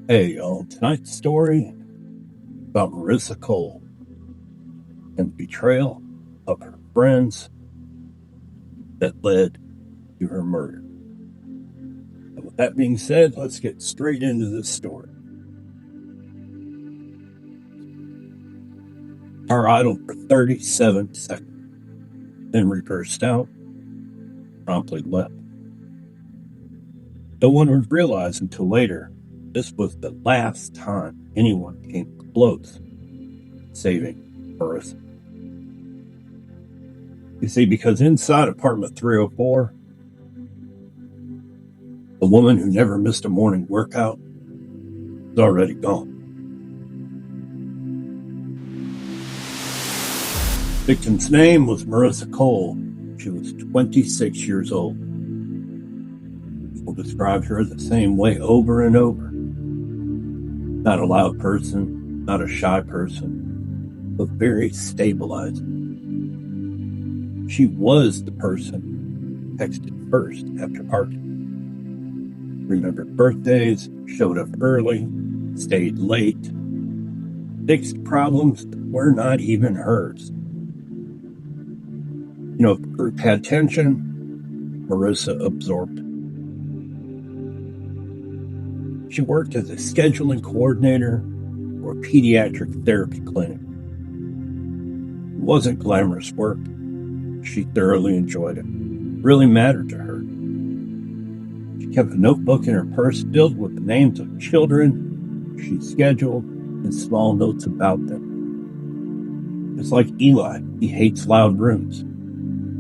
Hey, y'all. Tonight's story about Marissa Cole and the betrayal of her friends that led to her murder. And with that being said, let's get straight into this story. Our idle for 37 seconds, then reversed out, promptly left. No one would realize until later this was the last time anyone came close saving Marissa. You see, because inside apartment 304, the woman who never missed a morning workout is already gone. Victim's name was Marissa Cole. She was 26 years old. People described her the same way over and over. Not a loud person, not a shy person, but very stabilizing. She was the person texted first after partying. Remembered birthdays, showed up early, stayed late, fixed problems that were not even hers. If the group had tension, Marissa absorbed it. She worked as a scheduling coordinator for a pediatric therapy clinic. It wasn't glamorous work. She thoroughly enjoyed it. It really mattered to her. She kept a notebook in her purse filled with the names of children she scheduled and small notes about them. It's like Eli. He hates loud rooms.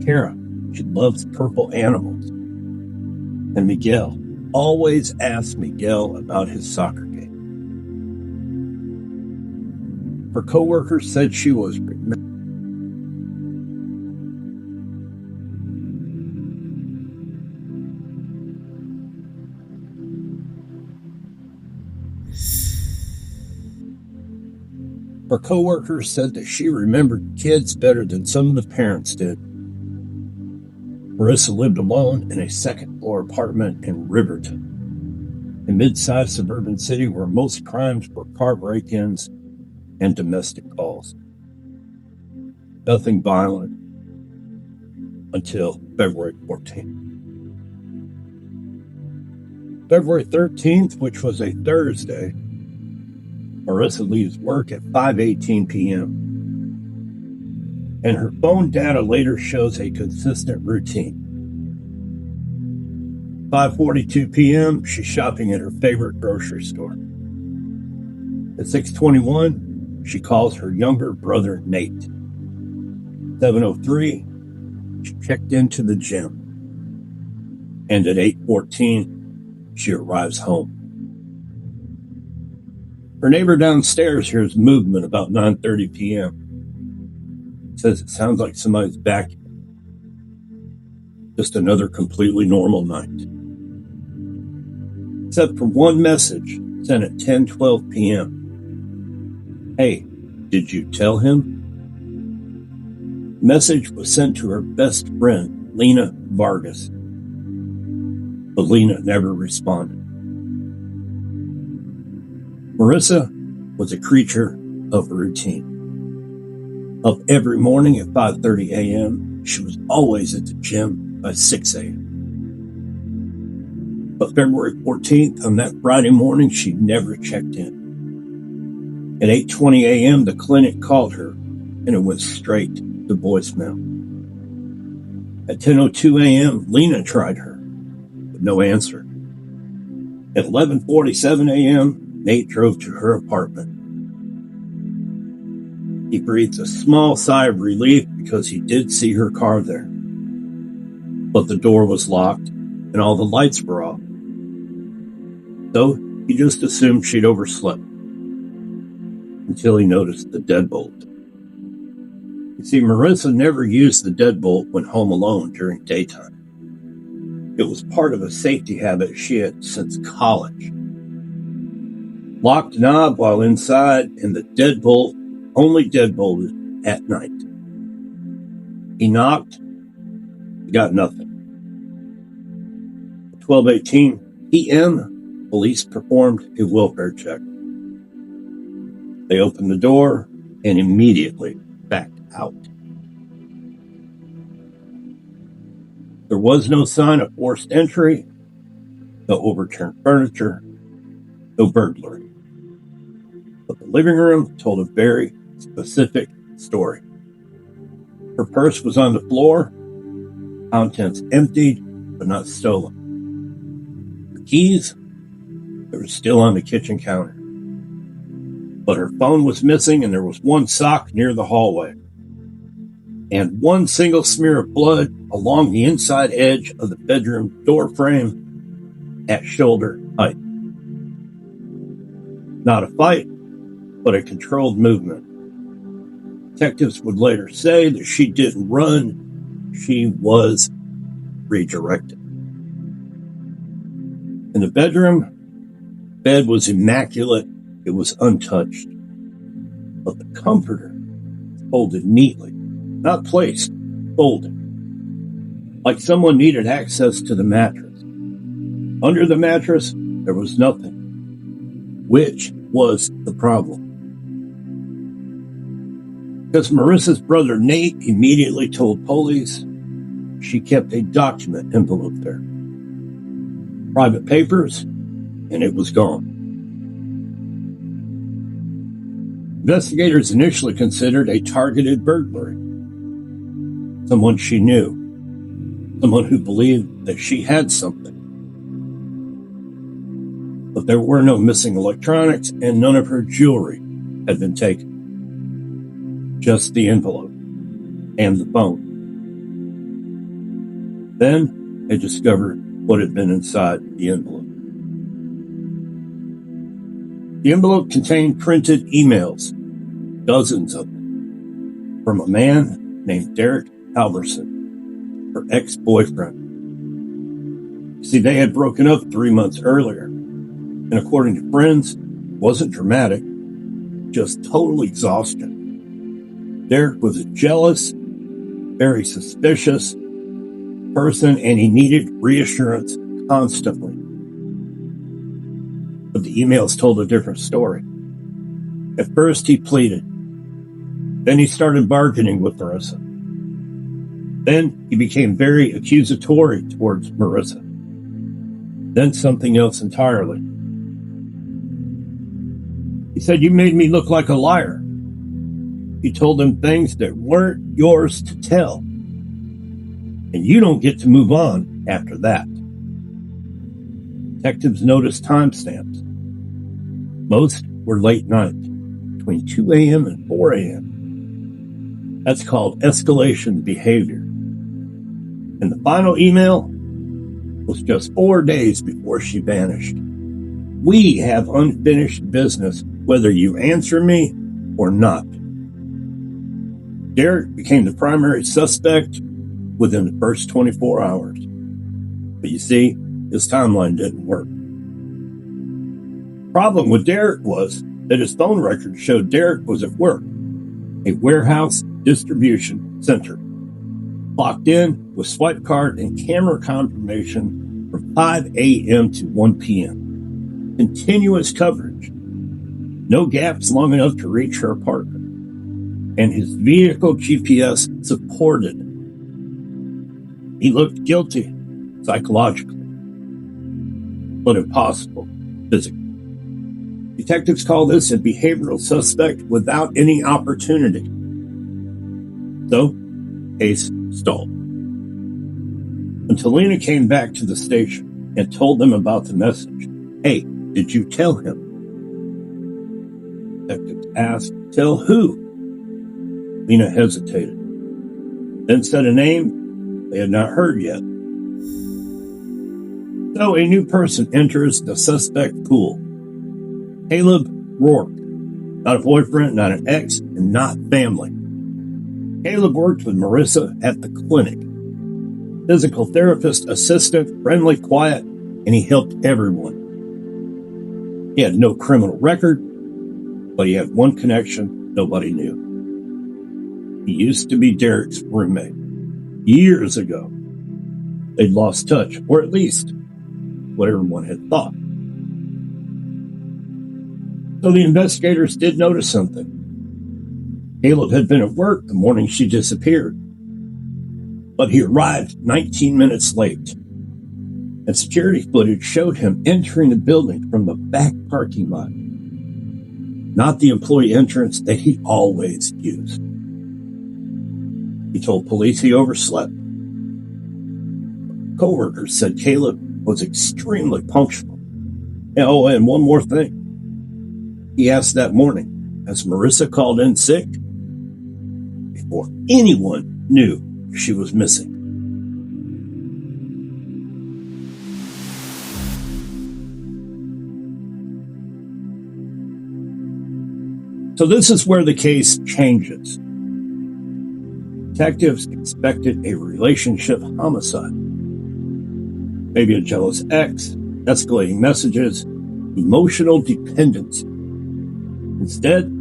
Kara, she loves purple animals. And Miguel always asked Miguel about his soccer game. Her coworkers said she was Her coworkers said that she remembered kids better than some of the parents did. Marissa lived alone in a second-floor apartment in Riverton, a mid-sized suburban city where most crimes were car break-ins and domestic calls. Nothing violent until February 14th. February 13th, which was a Thursday, Marissa leaves work at 5:18 p.m. and her phone data later shows a consistent routine. 5:42 p.m., she's shopping at her favorite grocery store. At 6:21, she calls her younger brother, Nate. 7:03, she checked into the gym. And at 8:14, she arrives home. Her neighbor downstairs hears movement about 9:30 p.m. Says it sounds like somebody's back. Just another completely normal night. Except for one message sent at 10:12 p.m. Hey, did you tell him? The message was sent to her best friend, Lena Vargas. But Lena never responded. Marissa was a creature of routine. Up every morning at 5:30 a.m., she was always at the gym by 6 a.m. But February 14th, on that Friday morning, she never checked in. At 8:20 a.m., the clinic called her, and it went straight to voicemail. At 10:02 a.m., Lena tried her, but no answer. At 11:47 a.m., Nate drove to her apartment. He breathed a small sigh of relief because he did see her car there. But the door was locked and all the lights were off. So he just assumed she'd overslept until he noticed the deadbolt. You see, Marissa never used the deadbolt when home alone during daytime. It was part of a safety habit she had since college. Locked knob while inside, and the deadbolt only deadbolted at night. He knocked, he got nothing. At 12:18 p.m., police performed a welfare check. They opened the door and immediately backed out. There was no sign of forced entry, no overturned furniture, no burglary. But the living room told a very specific story. Her purse was on the floor, contents emptied, but not stolen. Her keys, they were still on the kitchen counter. But her phone was missing, and there was one sock near the hallway, and one single smear of blood along the inside edge of the bedroom door frame at shoulder height. Not a fight, but a controlled movement. Detectives would later say that she didn't run, she was redirected. In the bedroom, bed was immaculate, it was untouched. But the comforter was folded neatly, not placed, folded. Like someone needed access to the mattress. Under the mattress, there was nothing, which was the problem. Because Marissa's brother Nate immediately told police she kept a document envelope there. Private papers, and it was gone. Investigators initially considered a targeted burglary. Someone she knew. Someone who believed that she had something. But there were no missing electronics, and none of her jewelry had been taken. Just the envelope and the phone. Then they discovered what had been inside the envelope. The envelope contained printed emails, dozens of them, from a man named Derek Halverson, her ex-boyfriend. See, they had broken up 3 months earlier, and according to friends, it wasn't dramatic, just total exhaustion. Derek was a jealous, very suspicious person, and he needed reassurance constantly. But the emails told a different story. At first, he pleaded. Then he started bargaining with Marissa. Then he became very accusatory towards Marissa. Then something else entirely. He said, "You made me look like a liar." You told them things that weren't yours to tell. And you don't get to move on after that. Detectives noticed timestamps. Most were late night, between 2 a.m. and 4 a.m. That's called escalation behavior. And the final email was just 4 days before she vanished. "We have unfinished business, whether you answer me or not." Derek became the primary suspect within the first 24 hours. But you see, his timeline didn't work. The problem with Derek was that his phone records showed Derek was at work, a warehouse distribution center, clocked in with swipe card and camera confirmation from 5 a.m. to 1 p.m. Continuous coverage. No gaps long enough to reach her apartment. And his vehicle GPS supported. He looked guilty psychologically, but impossible physically. Detectives call this a behavioral suspect without any opportunity. So, case stalled. Until Lena came back to the station and told them about the message. "Hey, did you tell him?" Detectives asked, "Tell who?" Lena hesitated, then said a name they had not heard yet. So a new person enters the suspect pool. Caleb Rourke. Not a boyfriend, not an ex, and not family. Caleb worked with Marissa at the clinic. Physical therapist, assistant, friendly, quiet, and he helped everyone. He had no criminal record, but he had one connection nobody knew. He used to be Derek's roommate. Years ago, they'd lost touch, or at least what everyone had thought. So the investigators did notice something. Caleb had been at work the morning she disappeared, but he arrived 19 minutes late, and security footage showed him entering the building from the back parking lot, not the employee entrance that he always used. He told police he overslept. Coworkers said Caleb was extremely punctual. Oh, and one more thing. He asked that morning, as Marissa called in sick, before anyone knew she was missing. So this is where the case changes. Detectives expected a relationship homicide. Maybe a jealous ex, escalating messages, emotional dependency. Instead,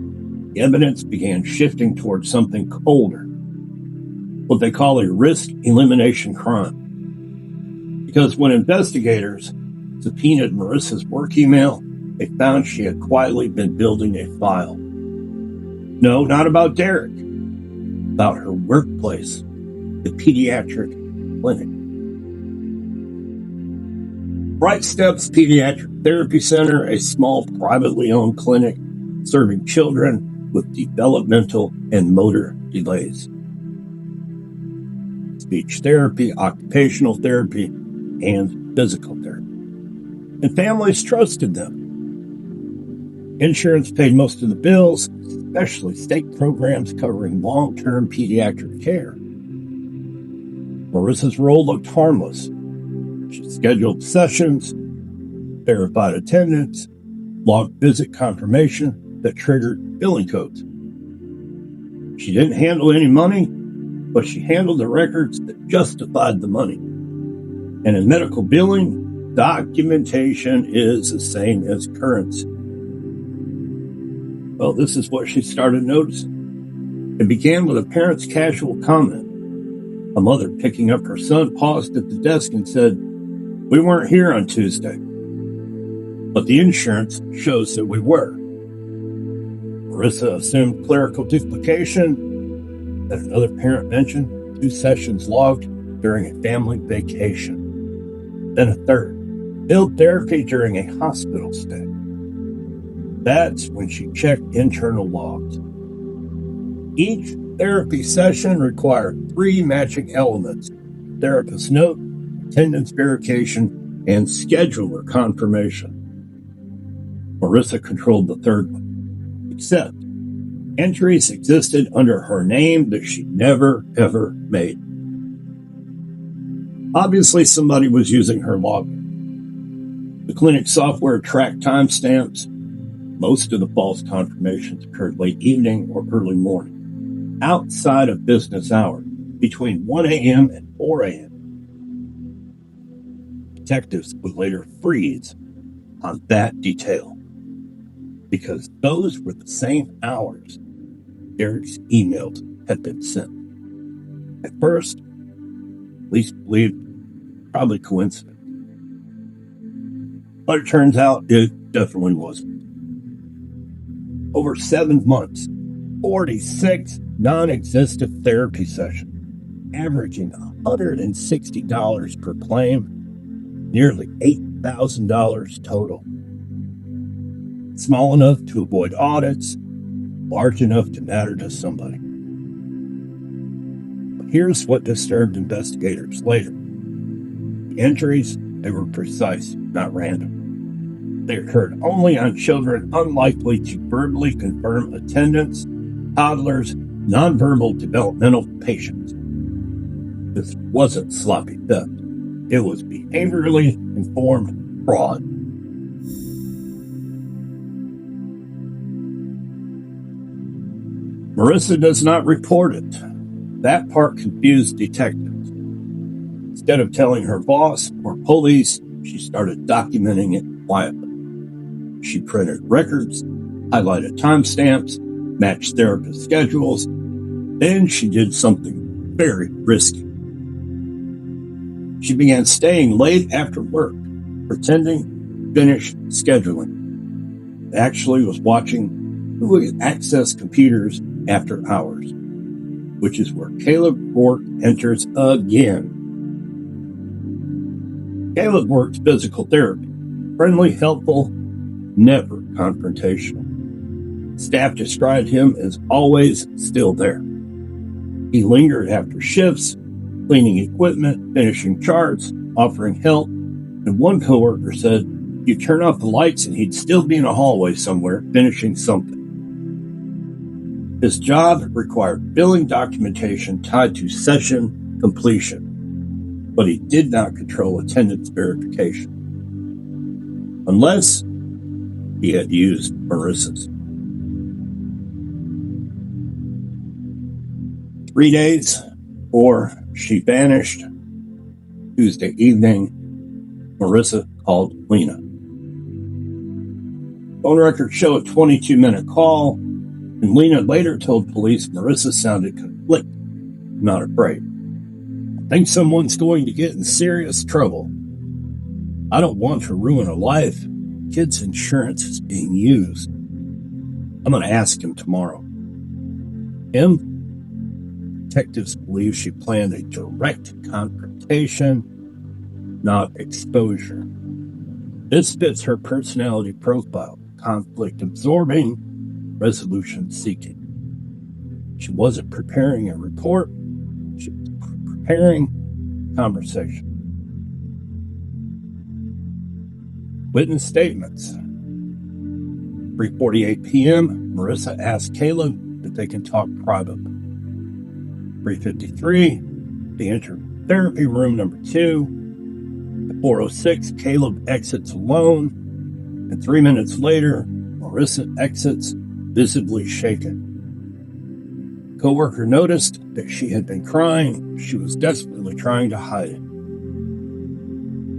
the evidence began shifting towards something colder, what they call a risk elimination crime. Because when investigators subpoenaed Marissa's work email, they found she had quietly been building a file. No, not about Derek, about her workplace, the pediatric clinic. Bright Steps Pediatric Therapy Center, a small privately owned clinic serving children with developmental and motor delays. Speech therapy, occupational therapy, and physical therapy. And families trusted them. Insurance paid most of the bills, especially state programs covering long-term pediatric care. Marissa's role looked harmless. She scheduled sessions, verified attendance, logged visit confirmation that triggered billing codes. She didn't handle any money, but she handled the records that justified the money. And in medical billing, documentation is the same as currency. Well, this is what she started noticing. It began with a parent's casual comment. A mother picking up her son paused at the desk and said, "We weren't here on Tuesday, but the insurance shows that we were." Marissa assumed clerical duplication. That another parent mentioned 2 sessions logged during a family vacation. Then a third, billed therapy during a hospital stay. That's when she checked internal logs. Each therapy session required 3 matching elements: therapist note, attendance verification, and scheduler confirmation. Marissa controlled the third one, except entries existed under her name that she never, ever made. Obviously, somebody was using her login. The clinic software tracked timestamps. Most of the false confirmations occurred late evening or early morning, outside of business hours, between 1 a.m. and 4 a.m. Detectives would later freeze on that detail, because those were the same hours Derek's emails had been sent. At first, police believed probably coincidence, but it turns out it definitely wasn't. Over 7 months, 46 non-existent therapy sessions, averaging $160 per claim, nearly $8,000 total. Small enough to avoid audits, large enough to matter to somebody. But here's what disturbed investigators later. The entries, they were precise, not random. They occurred only on children unlikely to verbally confirm attendance, toddlers, nonverbal developmental patients. This wasn't sloppy theft. It was behaviorally informed fraud. Marissa does not report it. That part confused detectives. Instead of telling her boss or police, she started documenting it quietly. She printed records, highlighted timestamps, matched therapist schedules. Then she did something very risky. She began staying late after work, pretending to finish scheduling. actually was watching who would access computers after hours, which is where Caleb Rourke enters again. Caleb worked physical therapy, friendly, helpful, never confrontational. Staff described him as always still there. He lingered after shifts, cleaning equipment, finishing charts, offering help, and one coworker said you'd turn off the lights and he'd still be in a hallway somewhere finishing something. His job required billing documentation tied to session completion, but he did not control attendance verification, unless he had used Marissa's. 3 days, or she vanished. Tuesday evening, Marissa called Lena. Phone records show a 22-minute call, and Lena later told police Marissa sounded conflicted, not afraid. I think someone's going to get in serious trouble. I don't want to ruin a life. Kid's insurance is being used. I'm going to ask him tomorrow. Him? Detectives believe she planned a direct confrontation, not exposure. This fits her personality profile: conflict absorbing, resolution seeking. She wasn't preparing a report, she was preparing conversation. Witness statements. 3:48 p.m., Marissa asked Caleb if they can talk privately. 3:53, they enter therapy room number 2. At 4:06, Caleb exits alone, and 3 minutes later, Marissa exits, visibly shaken. Coworker noticed that she had been crying. She was desperately trying to hide it.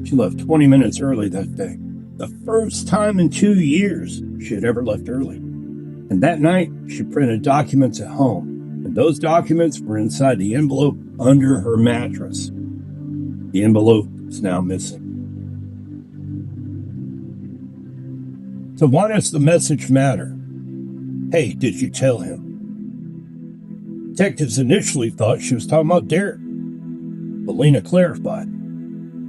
She left 20 minutes early that day, the first time in 2 years she had ever left early. And that night, she printed documents at home. And those documents were inside the envelope under her mattress. The envelope is now missing. So why does the message matter? Hey, did you tell him? Detectives initially thought she was talking about Derek, but Lena clarified.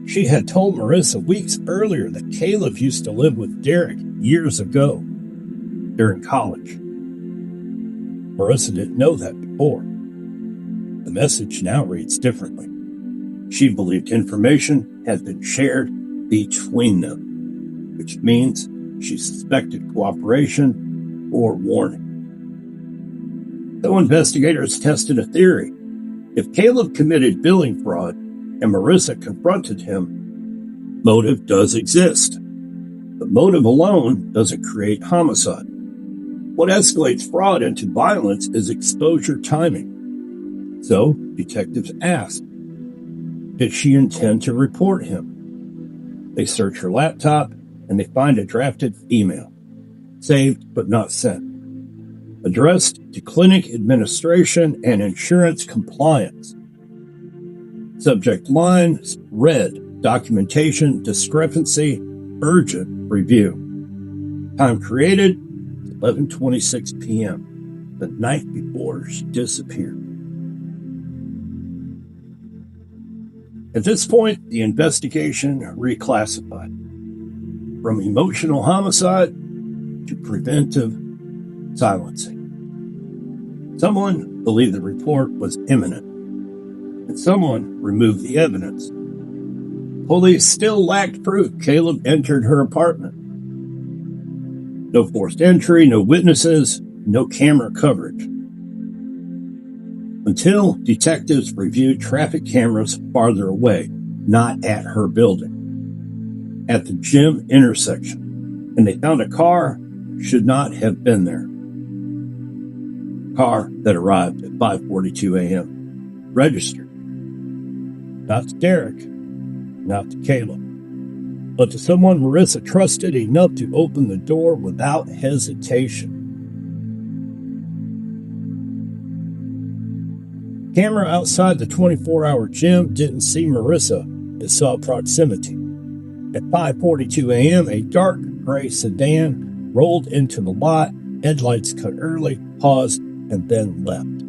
She had told Marissa weeks earlier that Caleb used to live with Derek years ago, during college. Marissa didn't know that before. The message now reads differently. She believed information had been shared between them, which means she suspected cooperation or warning. So investigators tested a theory. If Caleb committed billing fraud and Marissa confronted him, motive does exist. But motive alone doesn't create homicide. What escalates fraud into violence is exposure timing. So, detectives asked, did she intend to report him? They search her laptop and they find a drafted email, saved but not sent, addressed to clinic administration and insurance compliance. Subject line read, documentation discrepancy, urgent review. Time created, 11:26 p.m., the night before she disappeared. At this point, the investigation reclassified from emotional homicide to preventive silencing. Someone believed the report was imminent, and someone removed the evidence. Police still lacked proof Caleb entered her apartment. No forced entry, no witnesses, no camera coverage. Until detectives reviewed traffic cameras farther away, not at her building, at the gym intersection, and they found a car should not have been there. Car that arrived at 5:42 a.m. Registered. Not to Derek, not to Caleb, but to someone Marissa trusted enough to open the door without hesitation. Camera outside the 24-hour gym didn't see Marissa, it saw proximity. At 5:42 a.m., a dark gray sedan rolled into the lot, headlights cut early, paused, and then left.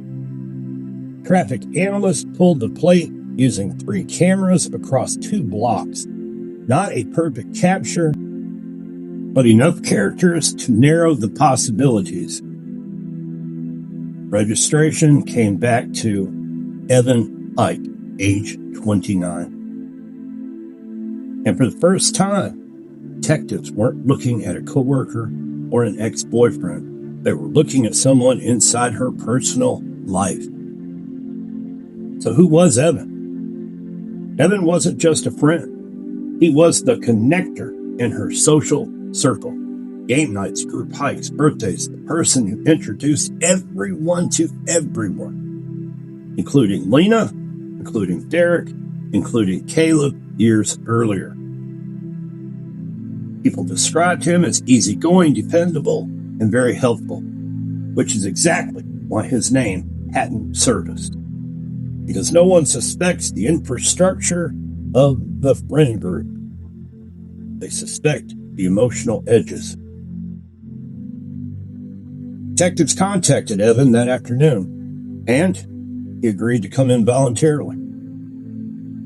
Traffic analysts pulled the plate using 3 cameras across 2 blocks. Not a perfect capture, but enough characters to narrow the possibilities. Registration came back to Evan Ike, age 29. And for the first time, detectives weren't looking at a coworker or an ex-boyfriend. They were looking at someone inside her personal life. So who was Evan? Evan wasn't just a friend. He was the connector in her social circle. Game nights, group hikes, birthdays, the person who introduced everyone to everyone, including Lena, including Derek, including Caleb years earlier. People described him as easygoing, dependable, and very helpful, which is exactly why his name hadn't surfaced. Because no one suspects the infrastructure of the friend group. They suspect the emotional edges. Detectives contacted Evan that afternoon, and he agreed to come in voluntarily.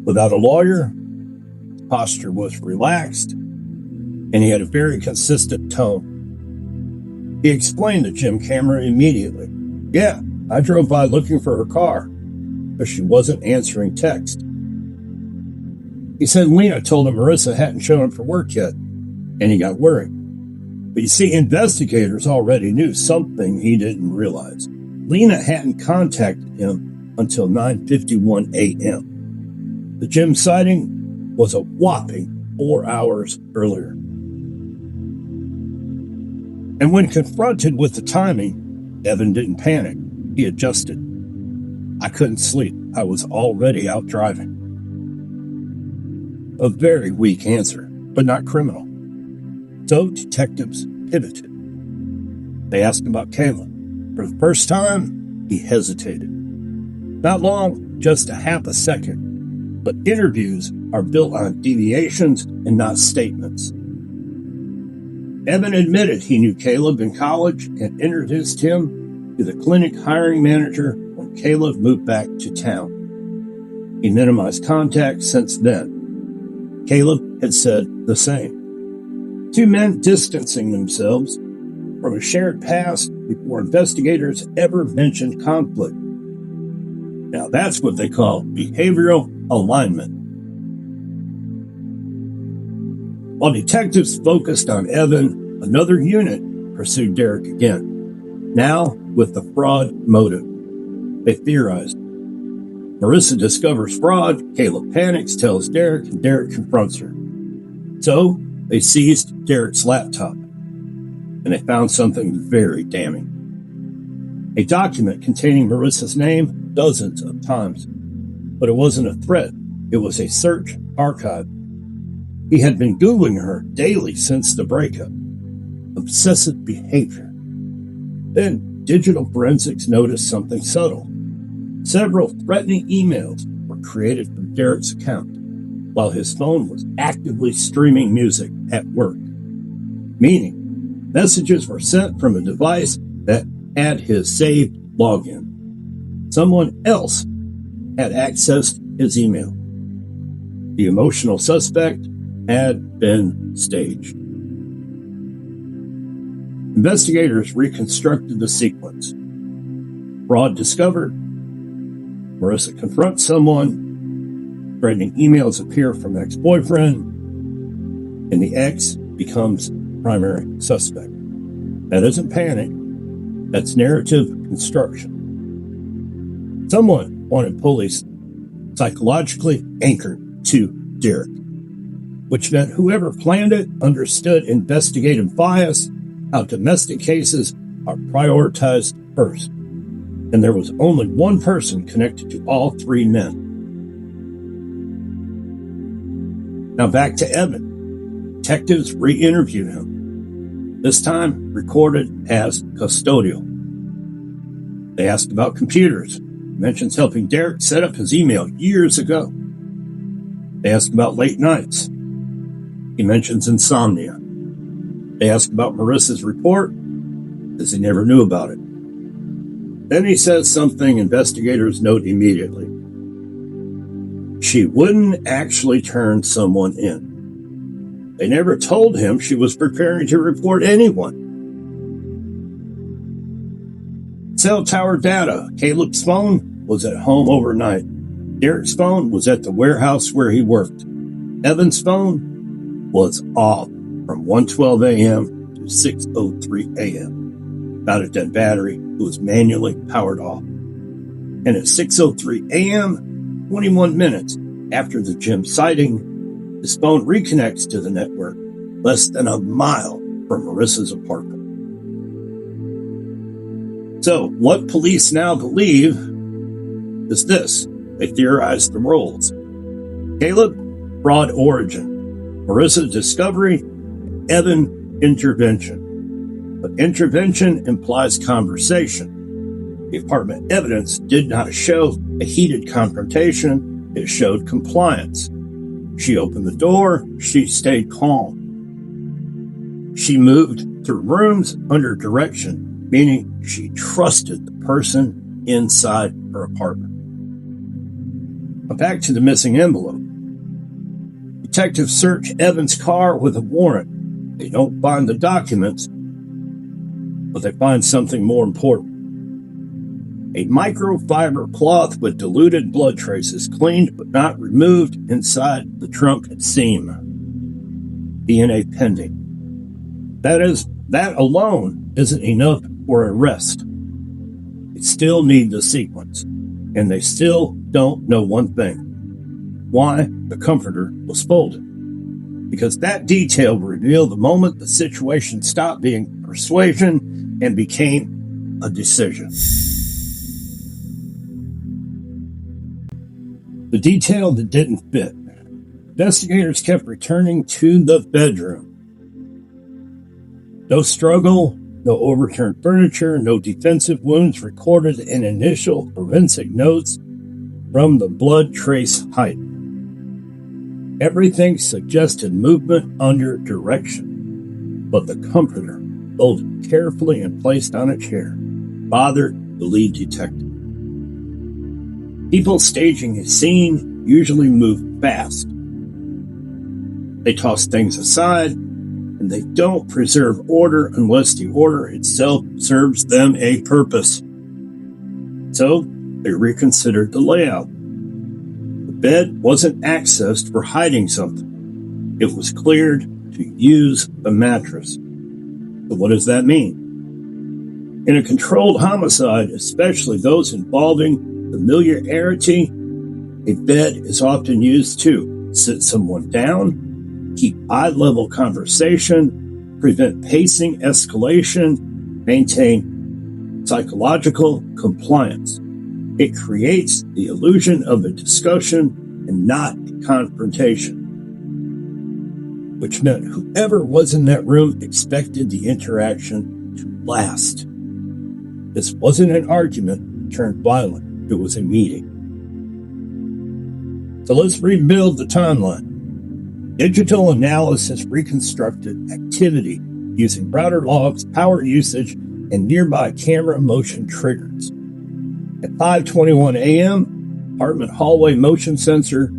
Without a lawyer, his posture was relaxed, and he had a very consistent tone. He explained to Jim Cameron immediately. Yeah, I drove by looking for her car, but she wasn't answering text. He said Lena told him Marissa hadn't shown up for work yet, and he got worried. But you see, investigators already knew something he didn't realize. Lena hadn't contacted him until 9:51 a.m. The Jim sighting was a whopping 4 hours earlier. And when confronted with the timing, Evan didn't panic. He adjusted. I couldn't sleep. I was already out driving. A very weak answer, but not criminal. So detectives pivoted. They asked about Caleb. For the first time, he hesitated. Not long, just a half a second. But interviews are built on deviations and not statements. Evan admitted he knew Caleb in college and introduced him to the clinic hiring manager when Caleb moved back to town. He minimized contact since then. Caleb had said the same. 2 men distancing themselves from a shared past before investigators ever mentioned conflict. Now that's what they call behavioral alignment. While detectives focused on Evan, another unit pursued Derek again, now with the fraud motive. They theorized. Marissa discovers fraud, Caleb panics, tells Derek, and Derek confronts her. So they seized Derek's laptop, and they found something very damning. A document containing Marissa's name dozens of times. But it wasn't a threat. It was a search archive. He had been Googling her daily since the breakup. Obsessive behavior. Then digital forensics noticed something subtle. Several threatening emails were created from Derek's account, while his phone was actively streaming music at work. Meaning, messages were sent from a device that had his saved login. Someone else had accessed his email. The emotional suspect had been staged. Investigators reconstructed the sequence. Fraud discovered. Marissa confronts someone. Threatening emails appear from ex-boyfriend. And the ex becomes primary suspect. That isn't panic. That's narrative construction. Someone wanted police psychologically anchored to Derek, which meant whoever planned it understood investigative bias, how domestic cases are prioritized first. And there was only one person connected to all 3 men. Now back to Evan. Detectives re-interviewed him, this time recorded as custodial. They asked about computers. He mentions helping Derek set up his email years ago. They asked about late nights. He mentions insomnia. They asked about Marissa's report, as he never knew about it. Then he says something investigators note immediately. She wouldn't actually turn someone in. They never told him she was preparing to report anyone. Cell tower data. Caleb's phone was at home overnight. Derek's phone was at the warehouse where he worked. Evan's phone was off from 1:12 a.m. to 6:03 a.m. Without a dead battery, it was manually powered off. And at 6:03 a.m., 21 minutes after the gym sighting, his phone reconnects to the network less than a mile from Marissa's apartment. So, what police now believe is this. They theorize the roles. Caleb, broad origin. Marissa, discovery. Evan, intervention. But intervention implies conversation. The apartment evidence did not show a heated confrontation. It showed compliance. She opened the door. She stayed calm. She moved through rooms under direction, meaning she trusted the person inside her apartment. Back to the missing envelope. Detectives search Evan's car with a warrant. They don't find the documents, but they find something more important. A microfiber cloth with diluted blood traces, cleaned but not removed, inside the trunk seam. DNA pending. That alone isn't enough for arrest. They still need the sequence. And they still don't know one thing. Why the comforter was folded. Because that detail revealed the moment the situation stopped being persuasion and became a decision. The detail that didn't fit. Investigators kept returning to the bedroom. No struggle, no overturned furniture, no defensive wounds recorded in initial forensic notes from the blood trace height. Everything suggested movement under direction, but the comforter, folded carefully and placed on a chair, bothered the lead detective. People staging a scene usually move fast. They toss things aside, and they don't preserve order unless the order itself serves them a purpose. So, they reconsidered the layout. The bed wasn't accessed for hiding something. It was cleared to use the mattress. So what does that mean? In a controlled homicide, especially those involving familiarity, a bed is often used to sit someone down, keep eye-level conversation, prevent pacing escalation, maintain psychological compliance. It creates the illusion of a discussion and not a confrontation, which meant whoever was in that room expected the interaction to last. This wasn't an argument that turned violent. It was a meeting. So let's rebuild the timeline. Digital analysis reconstructed activity using router logs, power usage, and nearby camera motion triggers. At 5:21 a.m., apartment hallway motion sensor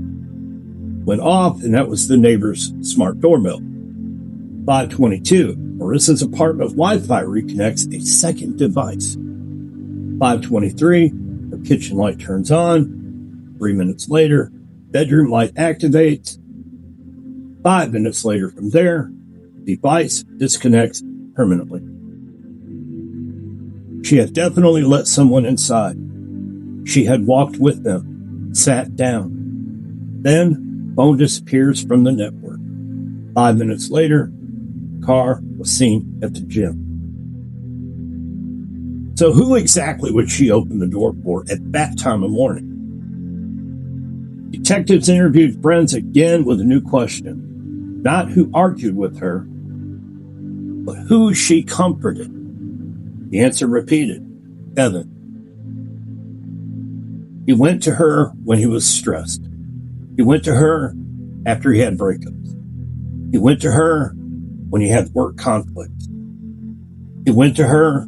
went off, and that was the neighbor's smart doorbell. 5:22, Marissa's apartment Wi-Fi reconnects a second device. 5:23, the kitchen light turns on. 3 minutes later, bedroom light activates. 5 minutes later from there, device disconnects permanently. She had definitely let someone inside. She had walked with them, sat down. Then, phone disappears from the network. 5 minutes later, car was seen at the gym. So who exactly would she open the door for at that time of morning? Detectives interviewed friends again with a new question. Not who argued with her, but who she comforted. The answer repeated, Evan. He went to her when he was stressed. He went to her after he had breakups. He went to her when he had work conflicts. He went to her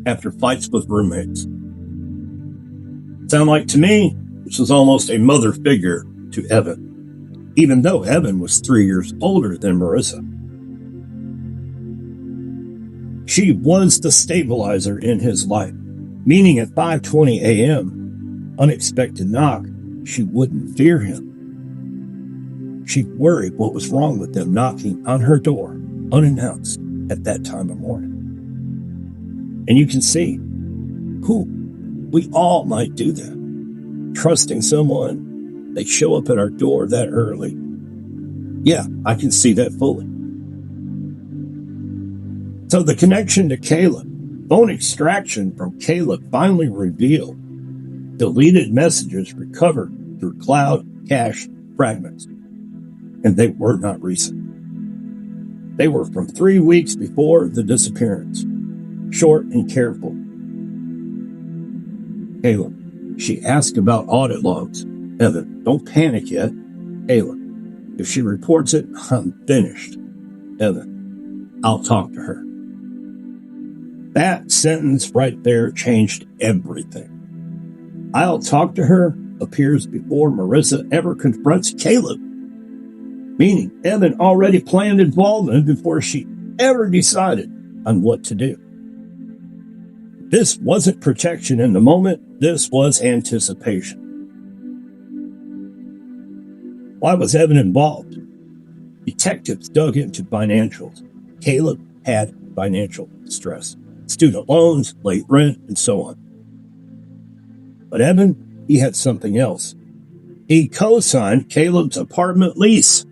after fights with roommates. Sound like to me, this was almost a mother figure to Evan, even though Evan was 3 years older than Marissa. She was the stabilizer in his life, meaning at 5:20 a.m., unexpected knock, she wouldn't fear him. She'd worry what was wrong with them knocking on her door, unannounced, at that time of morning. And you can see who we all might do that. Trusting someone, they show up at our door that early. Yeah, I can see that fully. So the connection to Caleb, phone extraction from Caleb finally revealed deleted messages recovered through cloud cache fragments. And they were not recent. They were from 3 weeks before the disappearance. Short and careful. Caleb, she asked about audit logs. Evan, don't panic yet. Caleb, if she reports it, I'm finished. Evan, I'll talk to her. That sentence right there changed everything. I'll talk to her appears before Marissa ever confronts Caleb. Meaning Evan already planned involvement before she ever decided on what to do. This wasn't protection in the moment, this was anticipation. Why was Evan involved? Detectives dug into financials. Caleb had financial stress, student loans, late rent, and so on. But Evan, he had something else. He co-signed Caleb's apartment lease.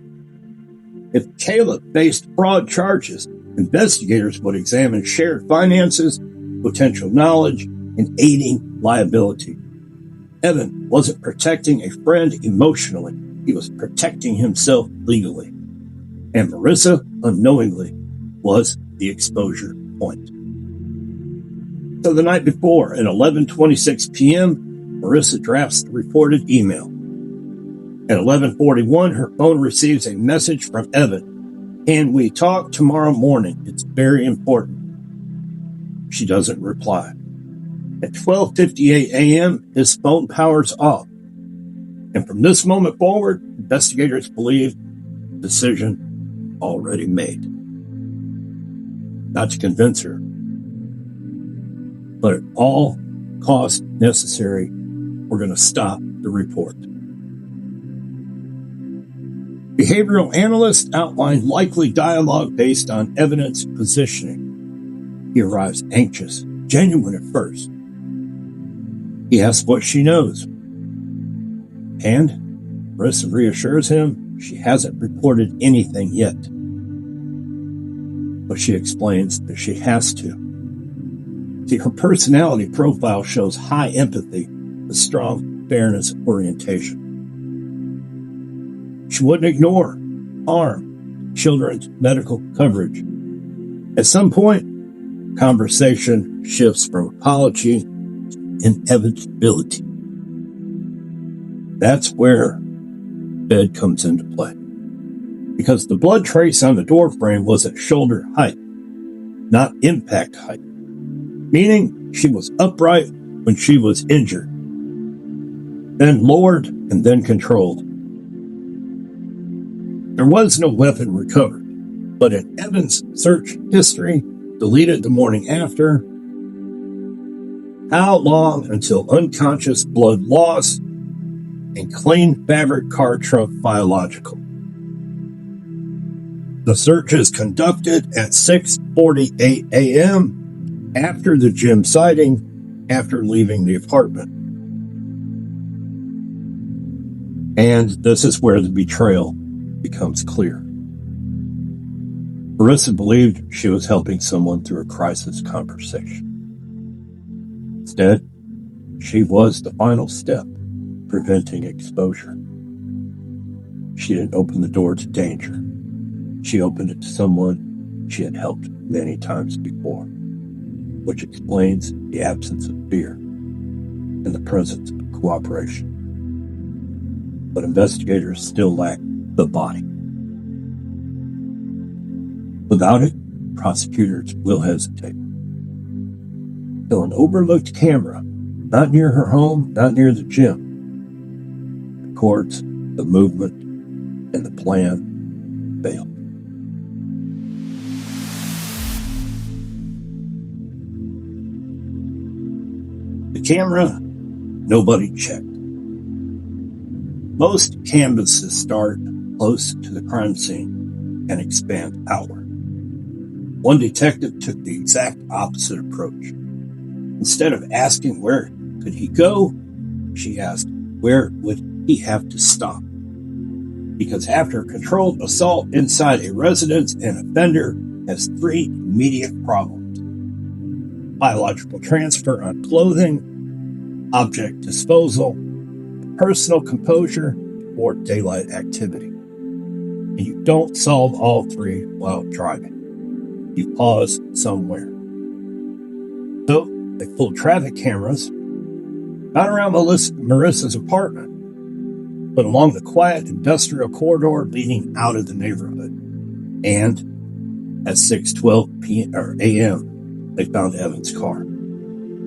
If Caleb faced fraud charges, investigators would examine shared finances, potential knowledge, and aiding liability. Evan wasn't protecting a friend emotionally. He was protecting himself legally. And Marissa, unknowingly, was the exposure point. So the night before, at 11:26 p.m., Marissa drafts the reported email. At 11:41, her phone receives a message from Evan. Can we talk tomorrow morning? It's very important. She doesn't reply. At 12:58 a.m., his phone powers off. And from this moment forward, investigators believe the decision already made. Not to convince her, but at all costs necessary, we're going to stop the report. Behavioral analysts outline likely dialogue based on evidence positioning. He arrives anxious, genuine at first. He asks what she knows. And Marissa reassures him she hasn't reported anything yet. But she explains that she has to. See, her personality profile shows high empathy, a strong fairness orientation. She wouldn't ignore, harm, children's medical coverage. At some point, conversation shifts from apology to inevitability. That's where bed comes into play. Because the blood trace on the door frame was at shoulder height, not impact height. Meaning she was upright when she was injured, then lowered and then controlled. There was no weapon recovered, but in Evan's search history, deleted the morning after, how long until unconscious blood loss and clean fabric car trunk biological? The search is conducted at 6:48 a.m. after the gym sighting, after leaving the apartment. And this is where the betrayal becomes clear. Marissa believed she was helping someone through a crisis conversation. Instead, she was the final step, preventing exposure. She didn't open the door to danger. She opened it to someone she had helped many times before, which explains the absence of fear and the presence of cooperation. But investigators still lack the body. Without it, prosecutors will hesitate. Till an overlooked camera, not near her home, not near the gym, records the movement and the plan failed. The camera, nobody checked. Most canvases start close to the crime scene and expand outward. One detective took the exact opposite approach. Instead of asking where could he go, she asked where would he have to stop. Because after a controlled assault inside a residence, an offender has three immediate problems: biological transfer on clothing, object disposal, personal composure, or daylight activity. And you don't solve all three while driving. You pause somewhere. So they pulled traffic cameras, not around Marissa's apartment, but along the quiet industrial corridor leading out of the neighborhood. And at 6:12 a.m., they found Evan's car.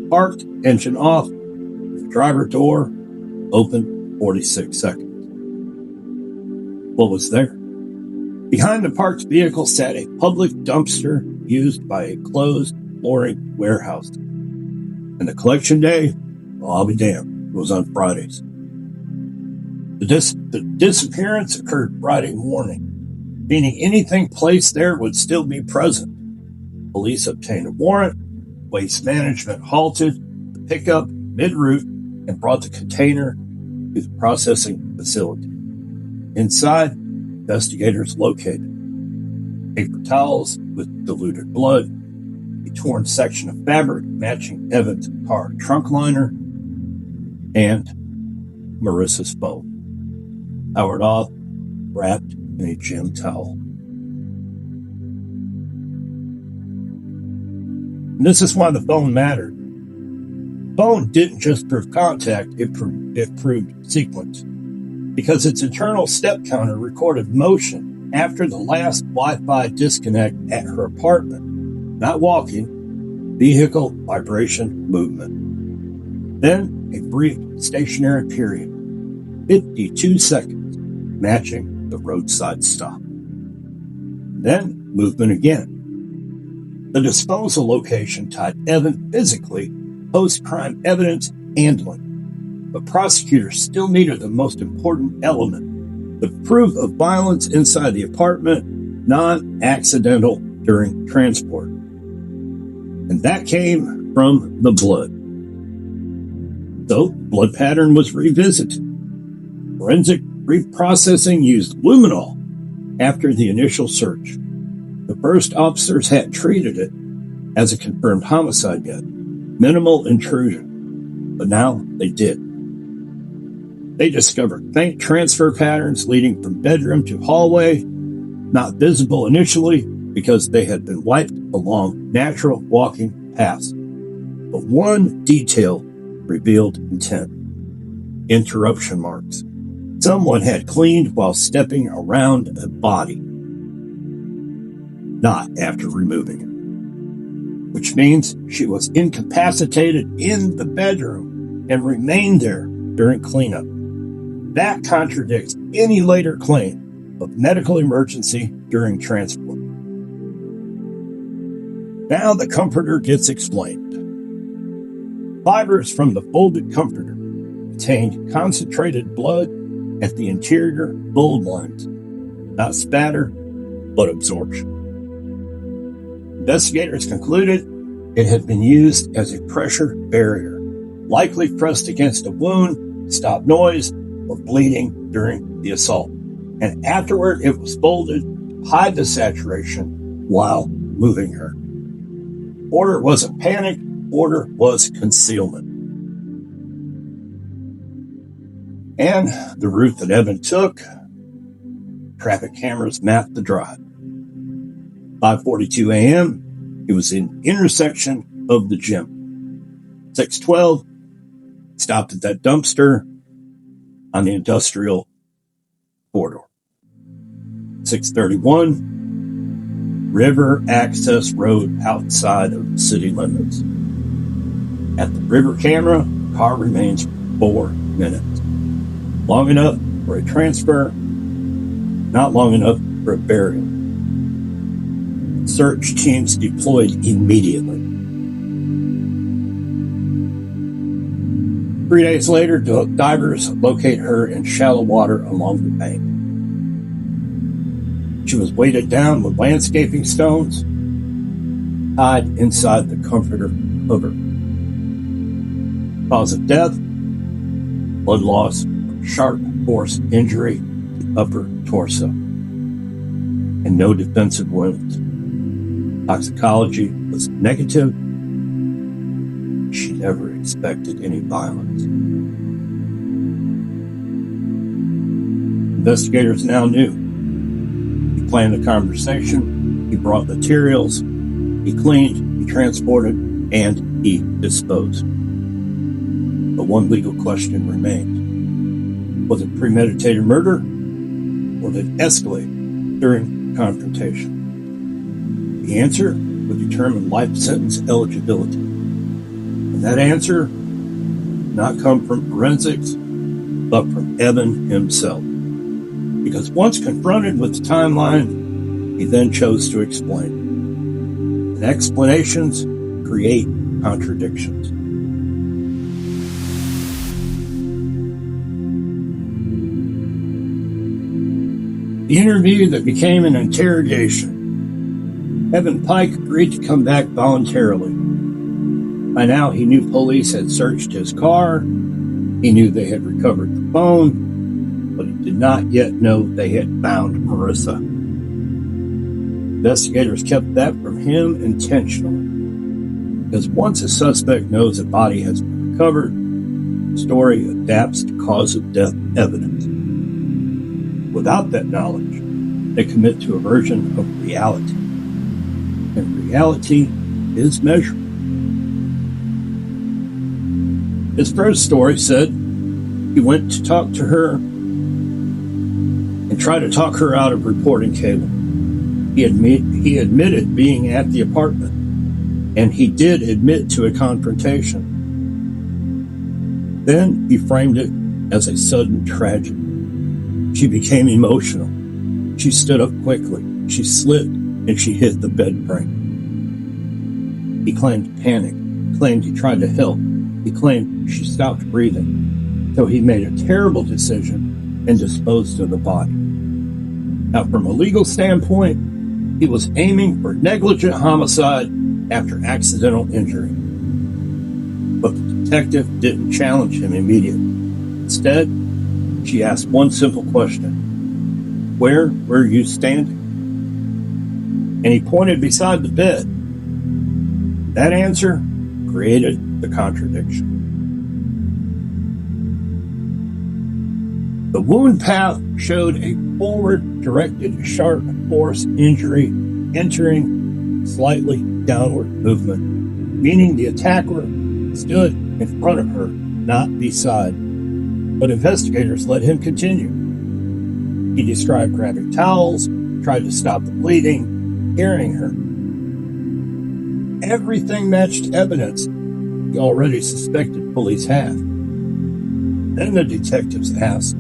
Parked, engine off, the driver door open 46 seconds. What was there? Behind the parked vehicle sat a public dumpster used by a closed flooring warehouse. And the collection day, well, I'll be damned, it was on Fridays. The disappearance occurred Friday morning, meaning anything placed there would still be present. Police obtained a warrant, Waste Management halted the pickup mid-route and brought the container to the processing facility. Inside, investigators located paper towels with diluted blood, a torn section of fabric matching Evan's car trunk liner, and Marissa's phone, powered off, wrapped in a gym towel. And this is why the phone mattered. The phone didn't just prove contact, it proved sequence, because its internal step counter recorded motion after the last Wi-Fi disconnect at her apartment. Not walking, vehicle vibration movement. Then a brief stationary period, 52 seconds, matching the roadside stop. Then movement again. The disposal location tied Evan physically, post-crime evidence handling. But prosecutors still needed the most important element, the proof of violence inside the apartment, non-accidental during transport. And that came from the blood. So, blood pattern was revisited. Forensic reprocessing used luminol after the initial search. The first officers hadn't treated it as a confirmed homicide yet. Minimal intrusion. But now they did. They discovered faint transfer patterns leading from bedroom to hallway, not visible initially because they had been wiped along natural walking paths. But one detail revealed intent. Interruption marks. Someone had cleaned while stepping around a body, not after removing it. Which means she was incapacitated in the bedroom and remained there during cleanup. That contradicts any later claim of medical emergency during transport. Now the comforter gets explained. Fibers from the folded comforter contained concentrated blood at the interior bulb lines. Not spatter, but absorption. Investigators concluded it had been used as a pressure barrier, likely pressed against a wound to stop noise or bleeding during the assault. And afterward, it was folded to hide the saturation while moving her. Order wasn't panic, order was concealment. And the route that Evan took, traffic cameras mapped the drive. 5:42 a.m., it was in intersection of the gym. 6:12, stopped at that dumpster on the industrial corridor. 6:31, river access road outside of the city limits. At the river camera, the car remains for 4 minutes. Long enough for a transfer, not long enough for a burial. Search teams deployed immediately. 3 days later, divers locate her in shallow water along the bank. She was weighted down with landscaping stones, tied inside the comforter cover. Cause of death, blood loss from sharp force injury to the upper torso, and no defensive wounds. Toxicology was negative. She never expected any violence. Investigators now knew. He planned the conversation, he brought materials, he cleaned, he transported, and he disposed. But one legal question remained. Was it premeditated murder, or did it escalate during confrontation? The answer would determine life sentence eligibility. And that answer did not come from forensics, but from Evan himself. Because once confronted with the timeline, he then chose to explain. And explanations create contradictions. The interview that became an interrogation. Evan Pike agreed to come back voluntarily. By now, he knew police had searched his car. He knew they had recovered the phone, but he did not yet know they had found Marissa. Investigators kept that from him intentionally, because once a suspect knows a body has been recovered, the story adapts to cause of death evidence. Without that knowledge, they commit to a version of reality. And reality is measured. His first story said he went to talk to her and try to talk her out of reporting Caleb. He admitted being at the apartment, and he did admit to a confrontation. Then he framed it as a sudden tragedy. She became emotional. She stood up quickly. She slipped, and she hit the bed frame. He claimed panic. He claimed he tried to help. He claimed she stopped breathing. So he made a terrible decision and disposed of the body. Now, from a legal standpoint, he was aiming for negligent homicide after accidental injury. But the detective didn't challenge him immediately. Instead, she asked one simple question. Where were you standing? And he pointed beside the bed. That answer created the contradiction. The wound path showed a forward-directed sharp force injury entering slightly downward movement, meaning the attacker stood in front of her, not beside. But investigators let him continue. He described grabbing towels, tried to stop the bleeding, carrying her. Everything matched evidence he already suspected police had. Then the detectives asked,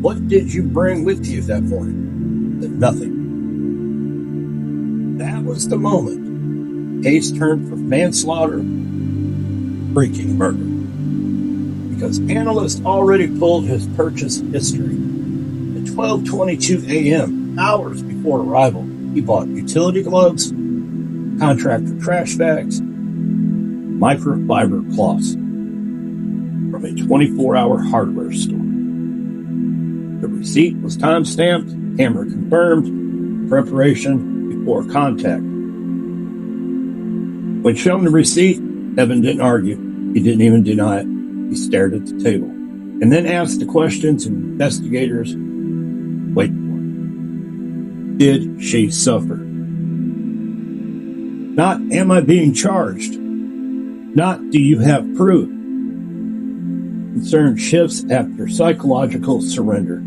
"What did you bring with you that morning?" He said, "Nothing." That was the moment the case turned from manslaughter to freaking murder. Because analysts already pulled his purchase history. At 12:22 a.m., hours before arrival, he bought utility gloves, contractor trash bags, microfiber cloths from a 24-hour hardware store. The receipt was time-stamped, camera confirmed, preparation before contact. When shown the receipt, Evan didn't argue. He didn't even deny it. He stared at the table and then asked the questions investigators wait for. Did she suffer? Not, am I being charged? Not, do you have proof? Concern shifts after psychological surrender.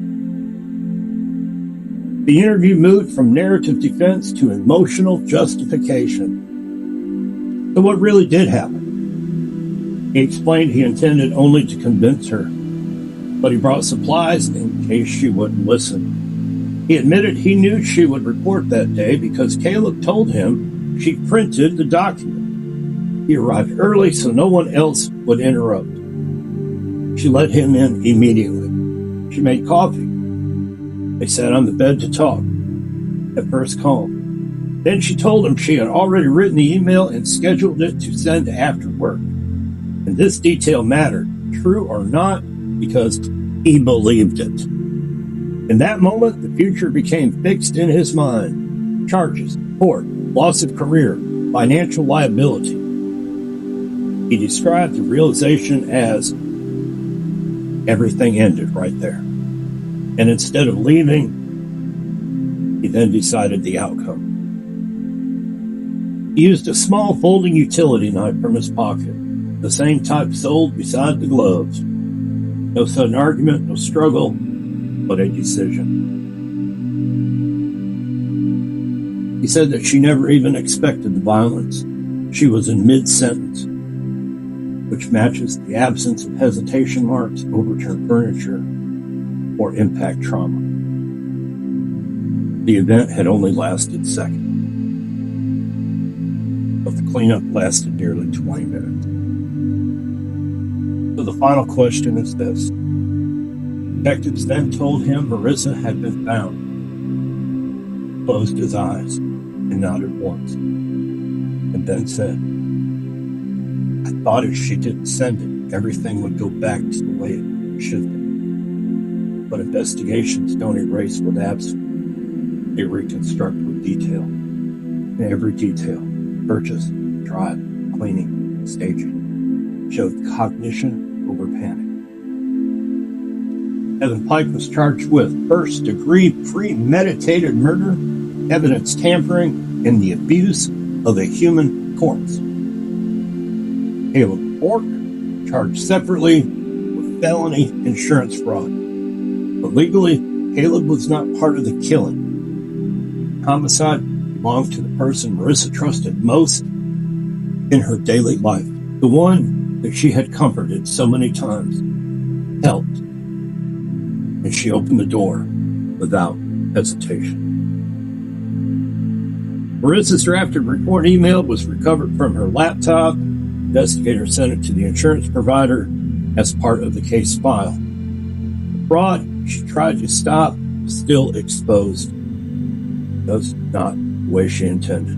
The interview moved from narrative defense to emotional justification. So what really did happen? He explained he intended only to convince her, but he brought supplies in case she wouldn't listen. He admitted he knew she would report that day because Caleb told him she printed the document. He arrived early so no one else would interrupt. She let him in immediately. She made coffee. They sat on the bed to talk, at first calm. Then she told him she had already written the email and scheduled it to send after work. And this detail mattered, true or not, because he believed it. In that moment, the future became fixed in his mind. Charges, court, loss of career, financial liability. He described the realization as everything ended right there. And instead of leaving, he then decided the outcome. He used a small folding utility knife from his pocket, the same type sold beside the gloves. No sudden argument, no struggle, but a decision. He said that she never even expected the violence. She was in mid-sentence, which matches the absence of hesitation marks, overturned furniture, or impact trauma. The event had only lasted seconds, but the cleanup lasted nearly 20 minutes. So the final question is this. Detectives then told him Marissa had been found. He closed his eyes and nodded once, and then said, "I thought if she didn't send it, everything would go back to the way it should have. But investigations don't erase what's absent. They reconstruct with detail. And every detail, purchase, drive, cleaning, staging, showed cognition over panic." Evan Pike was charged with first-degree premeditated murder, evidence tampering, and the abuse of a human corpse. Caleb Bork charged separately with felony insurance fraud. But legally, Caleb was not part of the killing. Homicide belonged to the person Marissa trusted most in her daily life, the one that she had comforted so many times, helped, and she opened the door without hesitation. Marissa's drafted report email was recovered from her laptop. Investigators sent it to the insurance provider as part of the case file. The fraud she tried to stop was still exposed. That's not the way she intended.